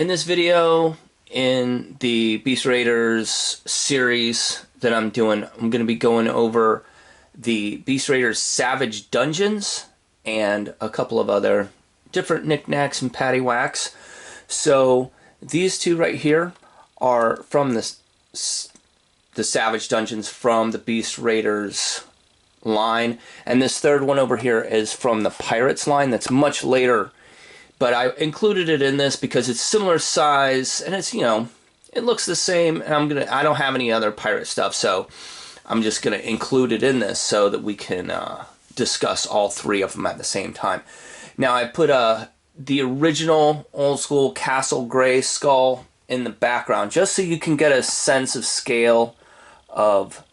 In this video, in the Beast Raiders series that I'm doing, I'm going to be going over the Beast Raiders Savage Dungeons and a couple of other different knickknacks and paddywhacks. So these two right here are from the Savage Dungeons from the Beast Raiders line, and this third one over here is from the Pirates line that's much later. But I included it in this because it's similar size and it's, it looks the same. And I don't have any other pirate stuff, so I'm just gonna include it in this so that we can discuss all three of them at the same time. Now I put the original old school Castle Grayskull in the background just so you can get a sense of scale of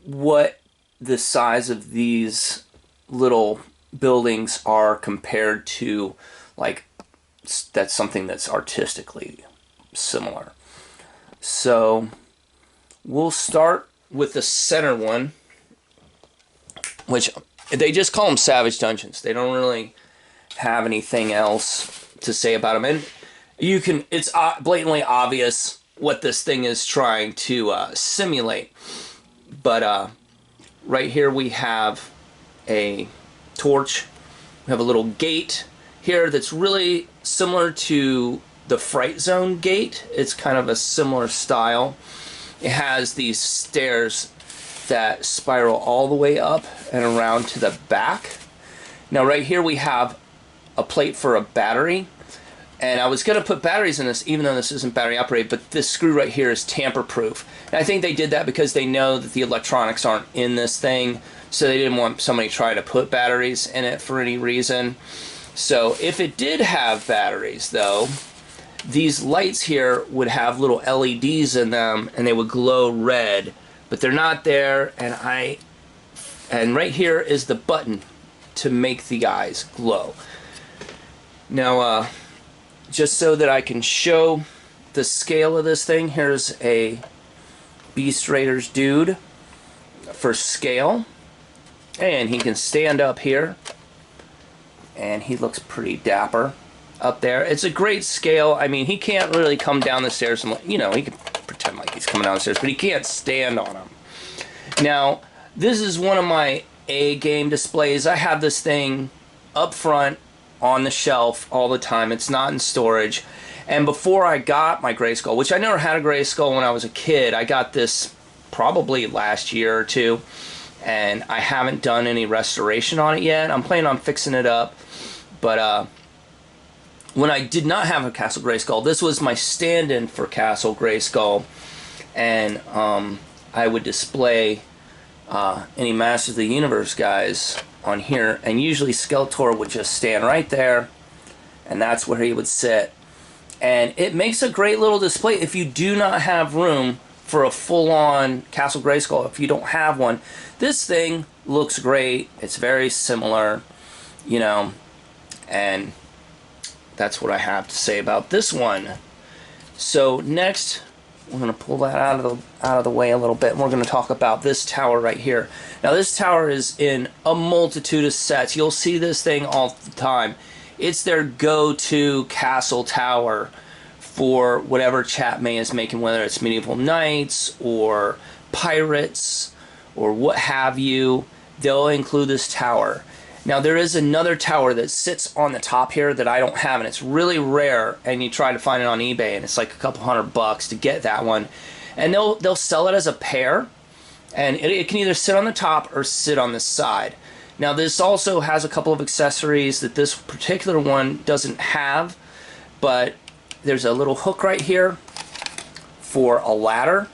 what the size of these little buildings are compared to, like, that's something that's artistically similar. So we'll start with the center one, which they just call them Savage Dungeons. They don't really have anything else to say about them, and it's blatantly obvious what this thing is trying to simulate. But right here we have a torch. We have a little gate here that's really similar to the Fright Zone gate. It's kind of a similar style. It has these stairs that spiral all the way up and around to the back. Now right here we have a plate for a battery, and I was going to put batteries in this even though this isn't battery operated, but this screw right here is tamper proof. And I think they did that because they know that the electronics aren't in this thing, so they didn't want somebody to try to put batteries in it for any reason. So if it did have batteries though, these lights here would have little LEDs in them and they would glow red, but they're not there. And right here is the button to make the eyes glow. Now just so that I can show the scale of this thing, here's a Beast Raiders dude for scale. And he can stand up here, and he looks pretty dapper up there. It's a great scale. I mean, he can't really come down the stairs and, he can pretend like he's coming down the stairs, but he can't stand on them. Now, this is one of my A-game displays. I have this thing up front on the shelf all the time. It's not in storage. And before I got my Grayskull, which I never had a Grayskull when I was a kid, I got this probably last year or two. And I haven't done any restoration on it yet. I'm planning on fixing it up. But when I did not have a Castle Grayskull, this was my stand-in for Castle Grayskull. And I would display any Masters of the Universe guys on here. And usually Skeletor would just stand right there. And that's where he would sit. And it makes a great little display if you do not have room for a full-on Castle Grayskull. If you don't have one, this thing looks great. It's very similar, and that's what I have to say about this one. So next, we're going to pull that out of the way a little bit, and we're going to talk about this tower right here. Now, this tower is in a multitude of sets. You'll see this thing all the time. It's their go-to castle tower for whatever Chap Mei is making, whether it's medieval knights or pirates or what have you. They'll include this tower. Now there is another tower that sits on the top here that I don't have, and it's really rare, and you try to find it on eBay and it's like a couple $100 to get that one. And they'll sell it as a pair, and it can either sit on the top or sit on the side. Now this also has a couple of accessories that this particular one doesn't have, but there's a little hook right here for a ladder,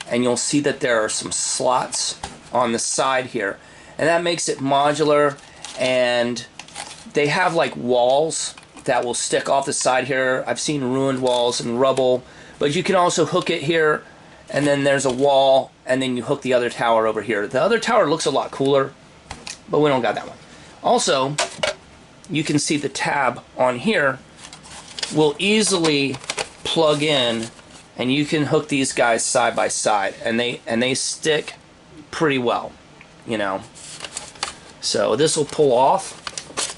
and you'll see that there are some slots on the side here, and that makes it modular. And they have like walls that will stick off the side here. I've seen ruined walls and rubble, but you can also hook it here, and then there's a wall, and then you hook the other tower over here. The other tower looks a lot cooler, but we don't got that one. Also, you can see the tab on here will easily plug in, and you can hook these guys side by side, and they stick pretty well, So this will pull off.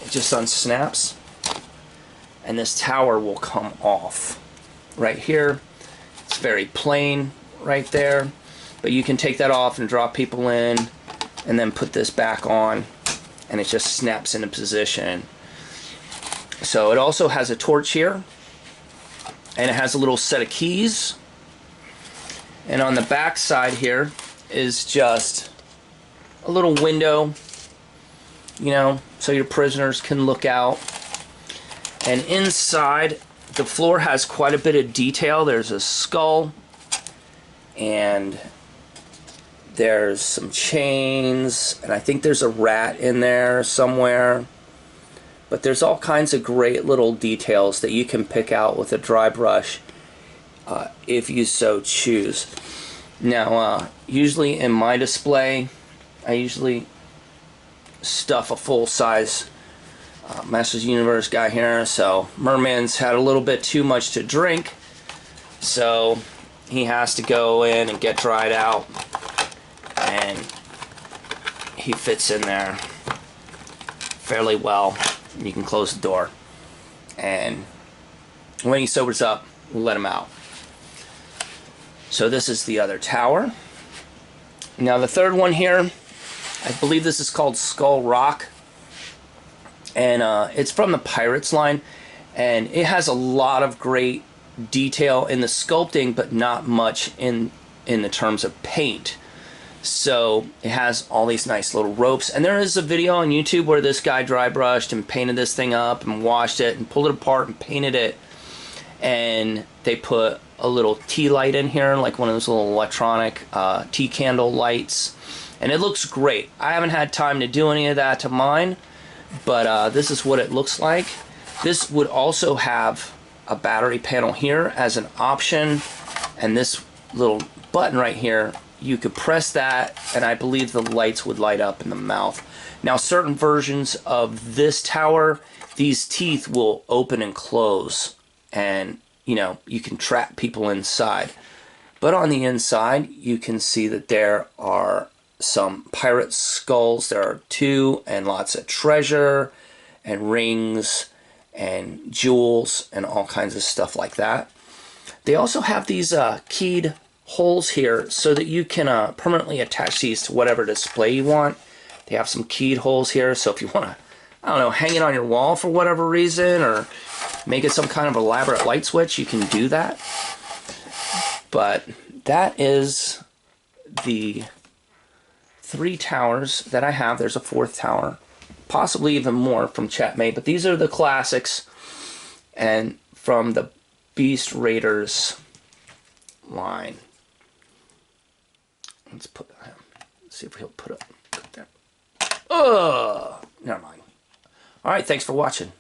It just unsnaps, and this tower will come off. Right here, it's very plain right there, but you can take that off and drop people in and then put this back on and it just snaps into position. So it also has a torch here, and it has a little set of keys, and on the back side here is just a little window, you know, so your prisoners can look out. And inside, the floor has quite a bit of detail. There's a skull, and there's some chains, and I think there's a rat in there somewhere. But there's all kinds of great little details that you can pick out with a dry brush if you so choose. Now, usually in my display, I usually stuff a full-size Masters Universe guy here. So Merman's had a little bit too much to drink, so he has to go in and get dried out, and he fits in there fairly well. You can close the door, and when he sobers up, we'll let him out. So this is the other tower. Now the third one here, I believe this is called Skull Rock, and it's from the Pirates line, and it has a lot of great detail in the sculpting, but not much in the terms of paint. So it has all these nice little ropes, and there is a video on YouTube where this guy dry brushed and painted this thing up and washed it and pulled it apart and painted it, and they put a little tea light in here, like one of those little electronic tea candle lights, and it looks great. I haven't had time to do any of that to mine, but this is what it looks like. This would also have a battery panel here as an option, and this little button right here, you could press that, and I believe the lights would light up in the mouth. Now, certain versions of this tower, these teeth will open and close, and you know, you can trap people inside. But on the inside, you can see that there are some pirate skulls. There are two, and lots of treasure and rings and jewels and all kinds of stuff like that. They also have these keyed holes here so that you can permanently attach these to whatever display you want. They have some keyed holes here, so if you want to, I don't know, hang it on your wall for whatever reason, or make it some kind of elaborate light switch, you can do that. But that is the 3 towers that I have. There's a 4th tower, possibly even more from Chap Mei, but these are the classics, and from the Beast Raiders line. Let's see if he'll put up there. Oh, never mind. All right, thanks for watching.